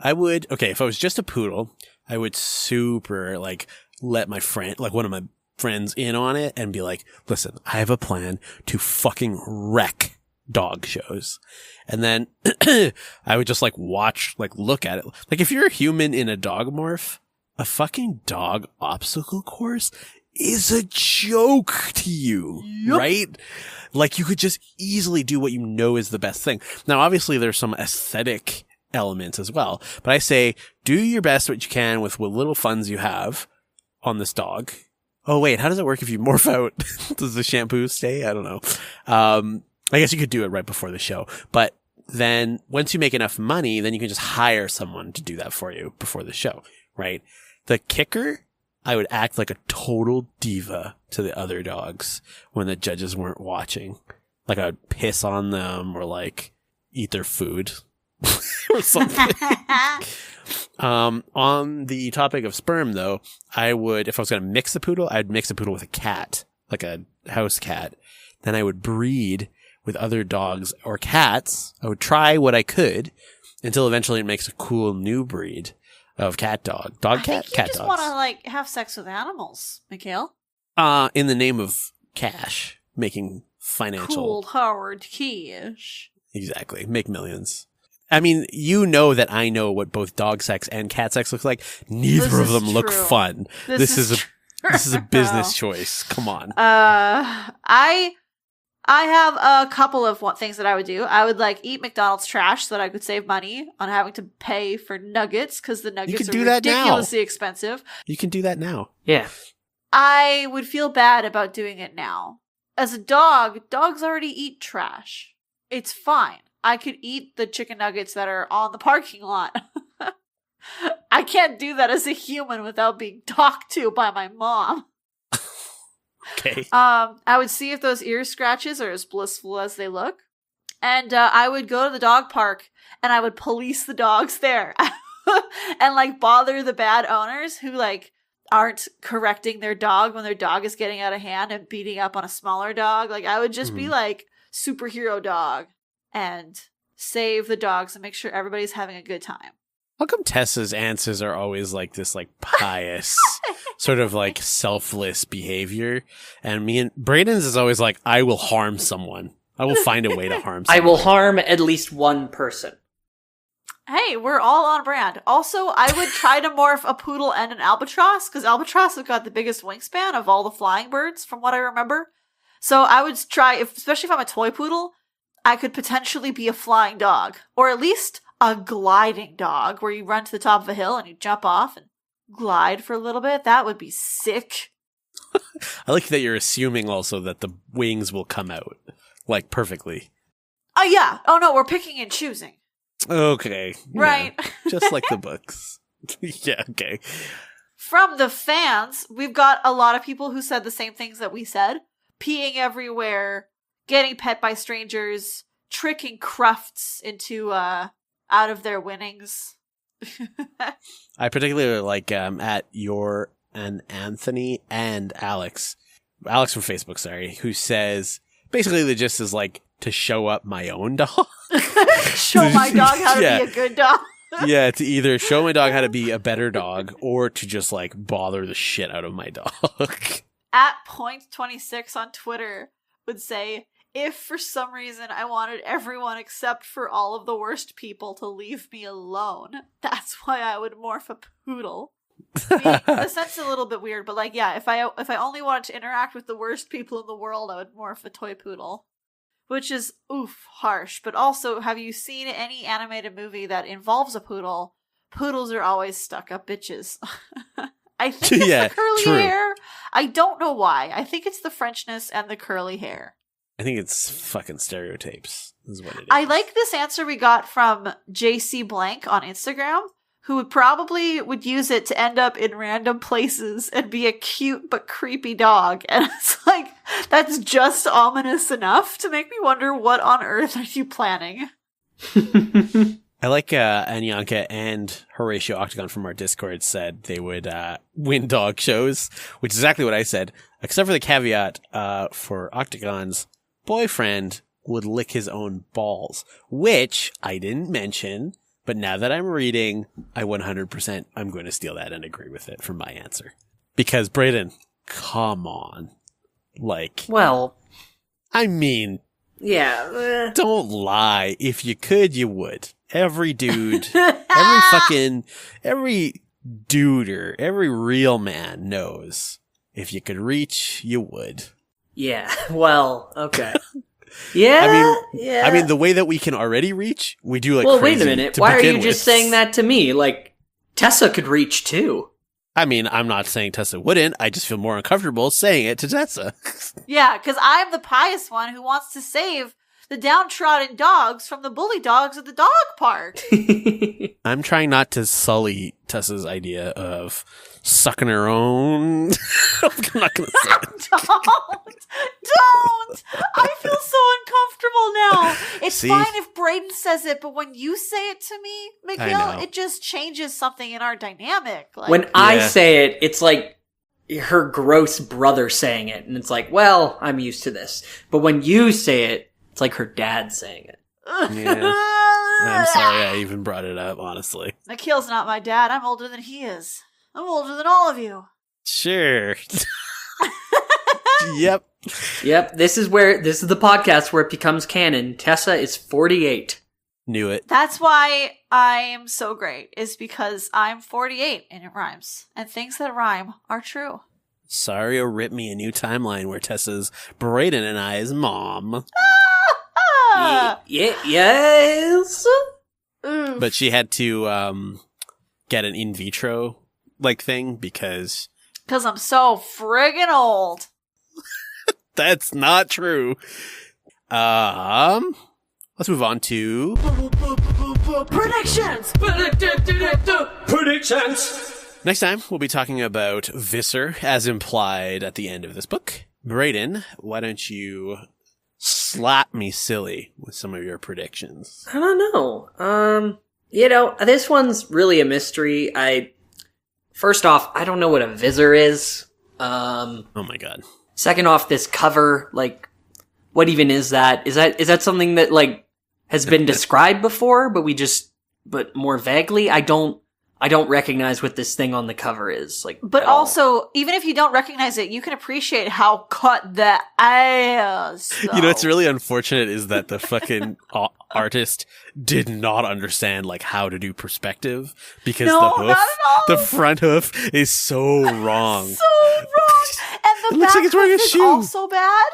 Speaker 2: Okay, if I was just a poodle, I would super, like, let my friend, like one of my friends in on it and be like, listen, I have a plan to fucking wreck dog shows. And then I would just, like, watch, like, look at it. Like, if you're a human in a dog morph, a fucking dog obstacle course is a joke to you, right? Like, you could just easily do what you know is the best thing. Now, obviously, there's some aesthetic elements as well, but I say, do your best what you can with what little funds you have on this dog. Oh, wait, how does it work if you morph out? Does the shampoo stay? I don't know. I guess you could do it right before the show, but then once you make enough money, then you can just hire someone to do that for you before the show, right? The kicker, I would act like a total diva to the other dogs when the judges weren't watching. Like, I would piss on them or, like, eat their food or something. On the topic of sperm, though, I would, if I was going to mix the poodle, I'd mix a poodle with a cat, like a house cat. Then I would breed with other dogs or cats. I would try what I could until eventually it makes a cool new breed of cat dog.
Speaker 3: I
Speaker 2: Cat,
Speaker 3: think you
Speaker 2: cat
Speaker 3: just
Speaker 2: dogs.
Speaker 3: want to, like, have sex with animals, Mikhail.
Speaker 2: In the name of cash, making financial.
Speaker 3: Cool Howard Kish.
Speaker 2: Exactly. Make millions. I mean, you know that I know what both dog sex and cat sex looks like. Neither
Speaker 3: This
Speaker 2: of
Speaker 3: is
Speaker 2: them look
Speaker 3: true.
Speaker 2: fun. This is a business choice. Come on.
Speaker 3: I have a couple of things that I would do. I would, like, eat McDonald's trash so that I could save money on having to pay for nuggets because the nuggets
Speaker 2: could
Speaker 3: are
Speaker 2: do that now.
Speaker 3: ridiculously expensive.
Speaker 2: You can do that now.
Speaker 4: Yeah.
Speaker 3: I would feel bad about doing it now. As a dog, dogs already eat trash. It's fine. I could eat the chicken nuggets that are on the parking lot. I can't do that as a human without being talked to by my mom.
Speaker 2: Okay.
Speaker 3: I would see if those ear scratches are as blissful as they look. And I would go to the dog park and I would police the dogs there. And, like, bother the bad owners who, like, aren't correcting their dog when their dog is getting out of hand and beating up on a smaller dog. Like, I would just be like superhero dog and save the dogs and make sure everybody's having a good time.
Speaker 2: How come Tessa's answers are always like this, like, pious, sort of like selfless behavior? And me and Brayden's is always like, I will harm someone. I will find a way to harm someone.
Speaker 4: I will harm at least one person.
Speaker 3: Hey, we're all on brand. Also, I would try to morph a poodle and an albatross, because albatross have got the biggest wingspan of all the flying birds, from what I remember. So I would try, especially if I'm a toy poodle, I could potentially be a flying dog. Or at least a gliding dog, where you run to the top of a hill and you jump off and glide for a little bit. That would be sick.
Speaker 2: I like that you're assuming also that the wings will come out, like, perfectly.
Speaker 3: Oh, yeah. Oh, no, we're picking and choosing.
Speaker 2: Okay.
Speaker 3: Right.
Speaker 2: Yeah, just like the books. Yeah, okay.
Speaker 3: From the fans, we've got a lot of people who said the same things that we said. Peeing everywhere, getting pet by strangers, tricking crufts into, out of their winnings.
Speaker 2: I particularly like at your and Anthony and Alex from Facebook, sorry, who says basically the gist is like to show up my own dog.
Speaker 3: Show my dog how to
Speaker 2: Yeah.
Speaker 3: be a good dog.
Speaker 2: Yeah, to either show my dog how to be a better dog or to just like bother the shit out of my dog.
Speaker 3: At point26 on Twitter would say, if for some reason I wanted everyone except for all of the worst people to leave me alone, that's why I would morph a poodle. I mean, the sense is a little bit weird, but like, yeah, if I only wanted to interact with the worst people in the world, I would morph a toy poodle. Which is, harsh. But also, have you seen any animated movie that involves a poodle? Poodles are always stuck-up bitches. I think it's the curly hair. I don't know why. I think it's the Frenchness and the curly hair.
Speaker 2: I think it's fucking stereotypes is what it is.
Speaker 3: I like this answer we got from JC Blank on Instagram, who would use it to end up in random places and be a cute but creepy dog. And it's like, that's just ominous enough to make me wonder, what on earth are you planning?
Speaker 2: I like Anyanka and Horatio Octagon from our Discord said they would win dog shows, which is exactly what I said, except for the caveat for Octagon's boyfriend would lick his own balls, which I didn't mention, but now that I'm reading, I 100% I'm going to steal that and agree with it from my answer. Because, Brayden, come on. Like... Well... I mean...
Speaker 4: Yeah.
Speaker 2: Don't lie. If you could, you would. Every dude, every duder, every real man knows. If you could reach, you would.
Speaker 4: Yeah, well, okay. Yeah,
Speaker 2: I mean, the way that we can already reach, we do like
Speaker 4: well,
Speaker 2: crazy.
Speaker 4: Well, wait a minute. Why are you just saying that to me? Like, Tessa could reach too.
Speaker 2: I mean, I'm not saying Tessa wouldn't. I just feel more uncomfortable saying it to Tessa.
Speaker 3: Yeah, because I'm the pious one who wants to save the downtrodden dogs from the bully dogs at the dog park.
Speaker 2: I'm trying not to sully Tessa's idea of sucking her own. I'm not going to say it.
Speaker 3: Don't! I feel so uncomfortable now. It's fine if Brayden says it, but when you say it to me, Miguel, it just changes something in our dynamic. Like,
Speaker 4: when I say it, it's like her gross brother saying it, and it's like, well, I'm used to this. But when you say it, it's like her dad saying it.
Speaker 2: Yeah. I'm sorry I even brought it up, honestly.
Speaker 3: Nikhil's not my dad. I'm older than he is. I'm older than all of you.
Speaker 2: Sure. Yep.
Speaker 4: This is the podcast where it becomes canon. Tessa is 48.
Speaker 2: Knew it.
Speaker 3: That's why I am so great, is because I'm 48 and it rhymes. And things that rhyme are true.
Speaker 2: Sorry, rip me a new timeline where Tessa's Brayden and I's mom.
Speaker 4: Yes.
Speaker 2: But she had to get an in vitro like thing because
Speaker 3: I'm so friggin' old.
Speaker 2: That's not true. Let's move on to
Speaker 3: predictions.
Speaker 2: Next time, we'll be talking about Visser, as implied at the end of this book. Brayden, why don't you slap me silly with some of your predictions?
Speaker 4: I don't know. This one's really a mystery. First off, I don't know what a Visser is.
Speaker 2: Oh my god.
Speaker 4: Second off, this cover, like, what even is that? Is that something that, like, has been described before, but more vaguely? I don't recognize what this thing on the cover is. Like,
Speaker 3: but also, even if you don't recognize it, you can appreciate how cut the ass. Though.
Speaker 2: You know, what's really unfortunate is that the fucking artist did not understand, like, how to do perspective, because the front hoof is so wrong.
Speaker 3: So wrong. And the back hoof is also bad.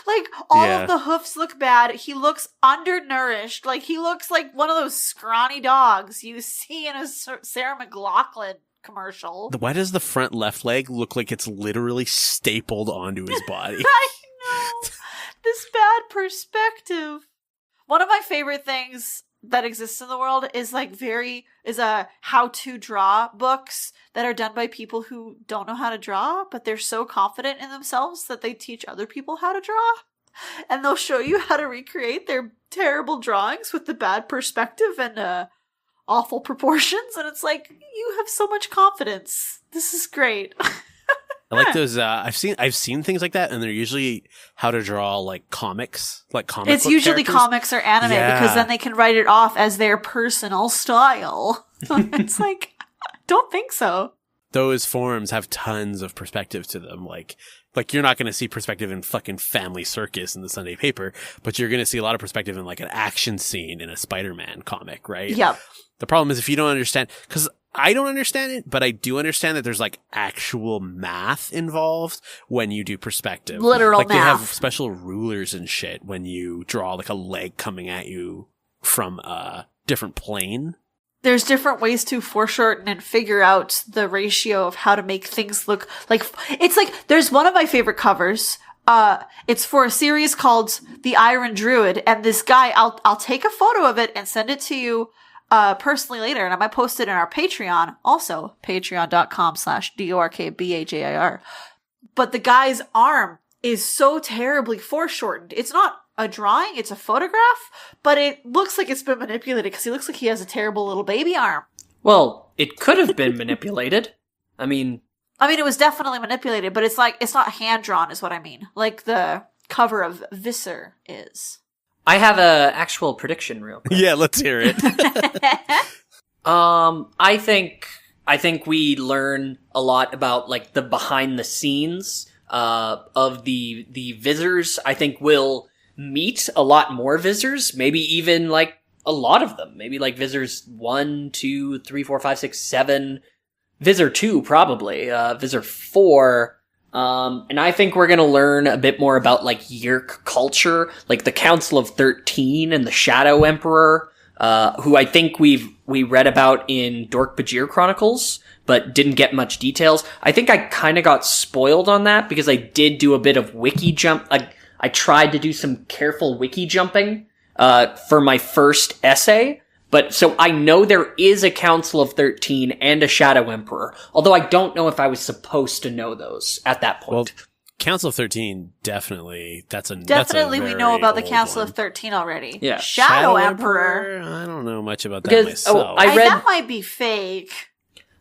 Speaker 3: Like, all of the hoofs look bad. He looks undernourished. Like, he looks like one of those scrawny dogs you see in a Sarah McLachlan commercial.
Speaker 2: Why does the front left leg look like it's literally stapled onto his body?
Speaker 3: I know. This bad perspective. One of my favorite things that exists in the world is how-to draw books that are done by people who don't know how to draw, but they're so confident in themselves that they teach other people how to draw. And they'll show you how to recreate their terrible drawings with the bad perspective and awful proportions. And it's like, you have so much confidence. This is great.
Speaker 2: I like those. I've seen things like that, and they're usually how to draw like comics, like comic.
Speaker 3: It's usually
Speaker 2: characters.
Speaker 3: Comics or anime because then they can write it off as their personal style. It's like, don't think so.
Speaker 2: those forms have tons of perspective to them. Like you're not going to see perspective in fucking Family Circus in the Sunday paper, but you're going to see a lot of perspective in like an action scene in a Spider-Man comic, right?
Speaker 3: Yep.
Speaker 2: The problem is if you don't understand, because I don't understand it, but I do understand that there's like actual math involved when you do perspective.
Speaker 3: Literal
Speaker 2: like
Speaker 3: math.
Speaker 2: They have special rulers and shit when you draw like a leg coming at you from a different plane.
Speaker 3: There's different ways to foreshorten and figure out the ratio of how to make things look like. It's like, there's one of my favorite covers. It's for a series called The Iron Druid, and this guy, I'll take a photo of it and send it to you personally later, and I might post it in our Patreon, also patreon.com/DORKBAJIR. But the guy's arm is so terribly foreshortened. It's not a drawing, it's a photograph, but it looks like it's been manipulated because he looks like he has a terrible little baby arm.
Speaker 4: Well, it could have been manipulated. I mean,
Speaker 3: it was definitely manipulated, but it's like, it's not hand-drawn is what I mean. Like the cover of Visser is.
Speaker 4: I have a actual prediction real quick.
Speaker 2: Yeah, let's hear it.
Speaker 4: I think we learn a lot about like the behind the scenes of the Vissers. I think we'll meet a lot more Vissers, maybe even like a lot of them. Maybe like Vissers 1, 2, 3, 4, 5, 6, 7. Visser 2 probably. Visser 4. And I think we're gonna learn a bit more about like Yeerk culture, like the Council of 13 and the Shadow Emperor, who I think we read about in Dork-Bajir Chronicles, but didn't get much details. I think I kind of got spoiled on that because I did do a bit of wiki jump. I tried to do some careful wiki jumping, for my first essay. But so I know there is a Council of 13 and a Shadow Emperor, although I don't know if I was supposed to know those at that point.
Speaker 2: Well, Council of 13, definitely.
Speaker 3: Definitely we know about the Council
Speaker 2: of
Speaker 3: of 13 already.
Speaker 4: Yeah.
Speaker 3: Shadow Emperor.
Speaker 2: I don't know much about that
Speaker 4: Because-
Speaker 2: myself.
Speaker 4: I read-
Speaker 3: that might be fake.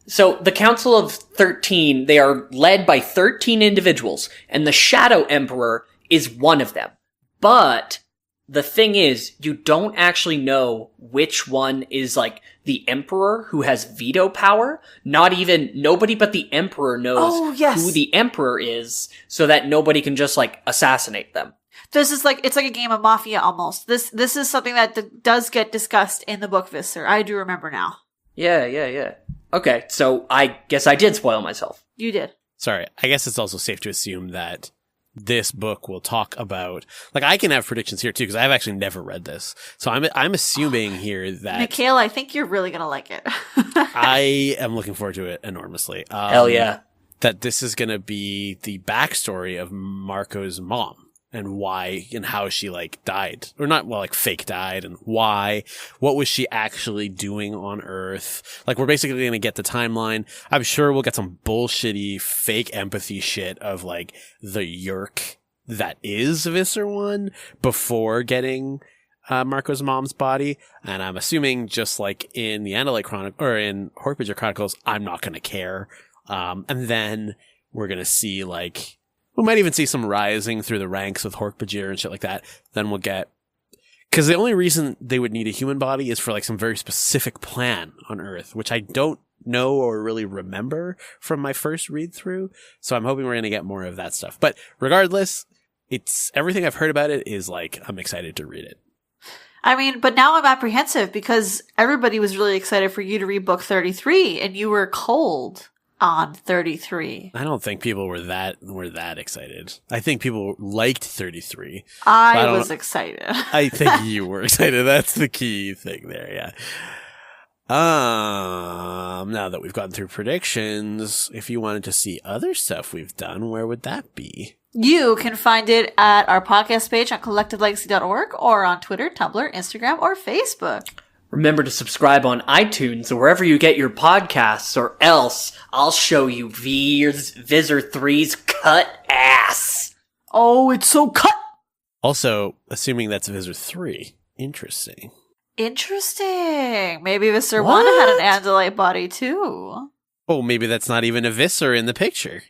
Speaker 4: So the Council of 13, they are led by 13 individuals, and the Shadow Emperor is one of them. But the thing is, you don't actually know which one is like the Emperor who has veto power. Nobody but the Emperor knows who the Emperor is, so that nobody can just like assassinate them.
Speaker 3: This is like, it's like a game of Mafia almost. This is something that does get discussed in the book Visser. I do remember now.
Speaker 4: Yeah. Okay, so I guess I did spoil myself.
Speaker 3: You did.
Speaker 2: Sorry, I guess it's also safe to assume that this book will talk about, like, I can have predictions here too because I've actually never read this, so I'm assuming here that
Speaker 3: Mikhail, I think you're really gonna like it.
Speaker 2: I am looking forward to it enormously.
Speaker 4: Hell yeah!
Speaker 2: That this is gonna be the backstory of Marco's mom and why and how she like died, or not, well, like fake died, and why. What was she actually doing on Earth? Like, we're basically going to get the timeline. I'm sure we'll get some bullshitty fake empathy shit of like the Yeerk that is Visser 1 before getting Marco's mom's body. And I'm assuming just like in the Andalite Chronicle or in Dork-Bajir Chronicles, I'm not going to care. And then we're going to see like, we might even see some rising through the ranks with Dork-Bajir and shit like that. Then we'll get... Because the only reason they would need a human body is for like some very specific plan on Earth, which I don't know or really remember from my first read through. So I'm hoping we're going to get more of that stuff. But regardless, it's everything I've heard about it is like, I'm excited to read it.
Speaker 3: I mean, but now I'm apprehensive because everybody was really excited for you to read book 33 and you were cold on 33.
Speaker 2: I don't think people were that excited. I think people liked 33.
Speaker 3: I was excited.
Speaker 2: I think you were excited. That's the key thing there, yeah. Now that we've gotten through predictions, if you wanted to see other stuff we've done, where would that be?
Speaker 3: You can find it at our podcast page on collectivelegacy.org or on Twitter, Tumblr, Instagram, or Facebook.
Speaker 4: Remember to subscribe on iTunes or wherever you get your podcasts, or else I'll show you Visser 3's cut ass.
Speaker 3: Oh, it's so cut!
Speaker 2: Also, assuming that's Visser 3. Interesting.
Speaker 3: Maybe Visser 1 had an Andalite body too.
Speaker 2: Oh, maybe that's not even a Visser in the picture.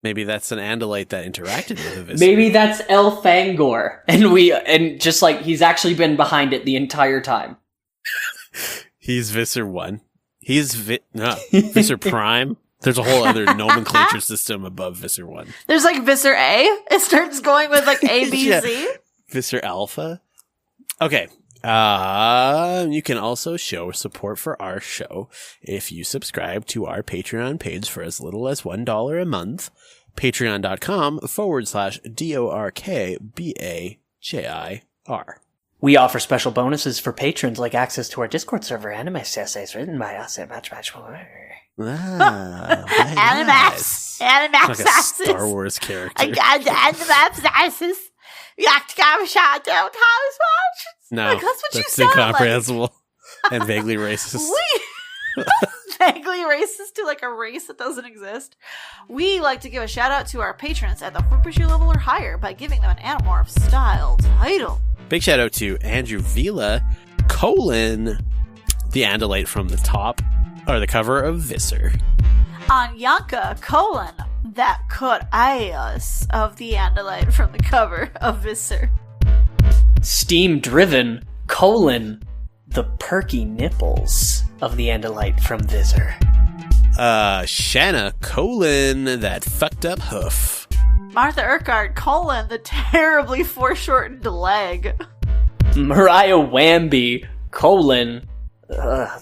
Speaker 2: Maybe that's an Andalite that interacted with a Visser.
Speaker 4: Maybe that's El Fangor, and just like he's actually been behind it the entire time.
Speaker 2: He's Visser 1. He's Visser Prime. There's a whole other nomenclature system above Visser 1.
Speaker 3: There's like Visser A. It starts going with like A, B,
Speaker 2: Yeah.
Speaker 3: C.
Speaker 2: Visser Alpha. Okay. You can also show support for our show if you subscribe to our Patreon page for as little as $1 a month. Patreon.com/DORKBAJIR.
Speaker 4: We offer special bonuses for patrons like access to our Discord server, anime essays written by us, and much more.
Speaker 3: Animorphs. Animorphs.
Speaker 2: Like a Star Wars character.
Speaker 3: I got the Animorphs. You have to give a shout out, Thomas Watch.
Speaker 2: No,
Speaker 3: Like, that's what you
Speaker 2: that's
Speaker 3: sound
Speaker 2: incomprehensible and vaguely racist.
Speaker 3: Vaguely racist to like a race that doesn't exist. We like to give a shout out to our patrons at the Dork-Bajir level or higher by giving them an Animorph style title.
Speaker 2: Big shout out to Andrew Vila, the Andalite from the top, or the cover of Visser.
Speaker 3: Anyanka, that cut ass of the Andalite from the cover of Visser.
Speaker 4: Steam driven, the perky nipples of the Andalite from Visser.
Speaker 2: Shanna, that fucked up hoof.
Speaker 3: Martha Urquhart, the terribly foreshortened leg.
Speaker 4: Mariah Wamby,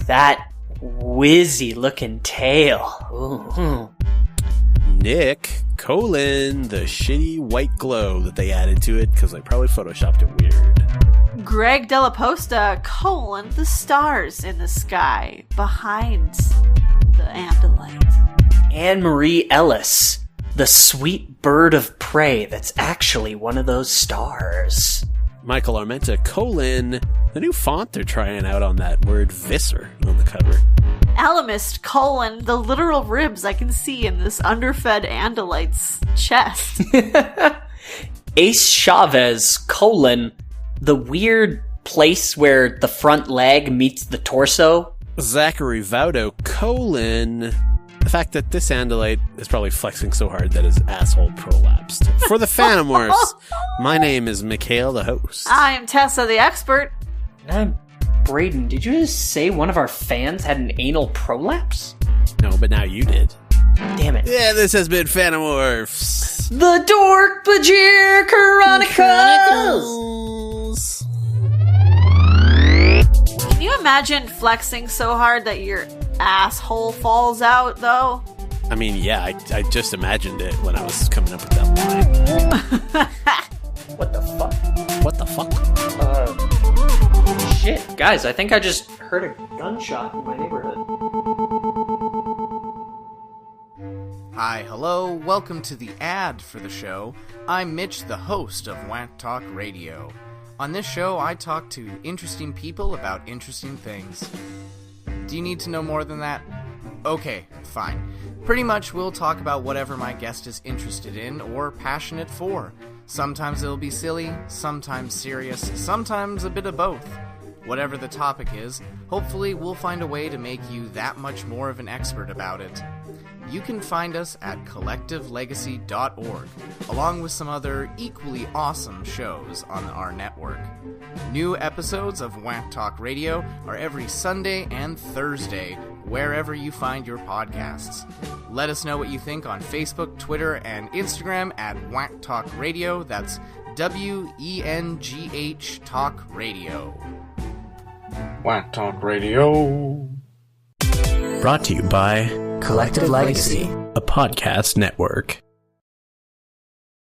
Speaker 4: that whizzy looking tail. Ooh.
Speaker 2: Nick, the shitty white glow that they added to it because they probably photoshopped it weird.
Speaker 3: Greg Della Posta, the stars in the sky behind the Andalite.
Speaker 4: Anne-Marie Ellis, the sweet bird of prey that's actually one of those stars.
Speaker 2: Michael Armenta, the new font they're trying out on that word Visser on the cover.
Speaker 3: Alamist, the literal ribs I can see in this underfed Andalite's chest.
Speaker 4: Ace Chavez, the weird place where the front leg meets the torso.
Speaker 2: Zachary Vaudo, the fact that this Andalite is probably flexing so hard that his asshole prolapsed. For the Fanimorphs, my name is Mikhail, the host.
Speaker 3: I am Tessa, the expert.
Speaker 4: And I'm Brayden. Did you just say one of our fans had an anal prolapse?
Speaker 2: No, but now you did.
Speaker 4: Damn it.
Speaker 2: Yeah, this has been Fanimorphs.
Speaker 4: The Dork-Bajir Chronicles!
Speaker 3: Can you imagine flexing so hard that your asshole falls out, though?
Speaker 2: I mean, yeah, I just imagined it when I was coming up with that line.
Speaker 4: What the fuck?
Speaker 2: What the fuck?
Speaker 4: Shit. Guys, I think I just heard a gunshot in my neighborhood.
Speaker 5: Hi, hello, welcome to the ad for the show. I'm Mitch, the host of Wank Talk Radio. On this show, I talk to interesting people about interesting things. Do you need to know more than that? Okay, fine. Pretty much we'll talk about whatever my guest is interested in or passionate for. Sometimes it'll be silly, sometimes serious, sometimes a bit of both. Whatever the topic is, hopefully we'll find a way to make you that much more of an expert about it. You can find us at collectivelegacy.org, along with some other equally awesome shows on our network. New episodes of Wank Talk Radio are every Sunday and Thursday, wherever you find your podcasts. Let us know what you think on Facebook, Twitter, and Instagram at Wank Talk Radio. That's WENGH Talk Radio.
Speaker 6: Wank Talk Radio.
Speaker 2: Brought to you by
Speaker 4: Collective Legacy,
Speaker 2: a podcast network.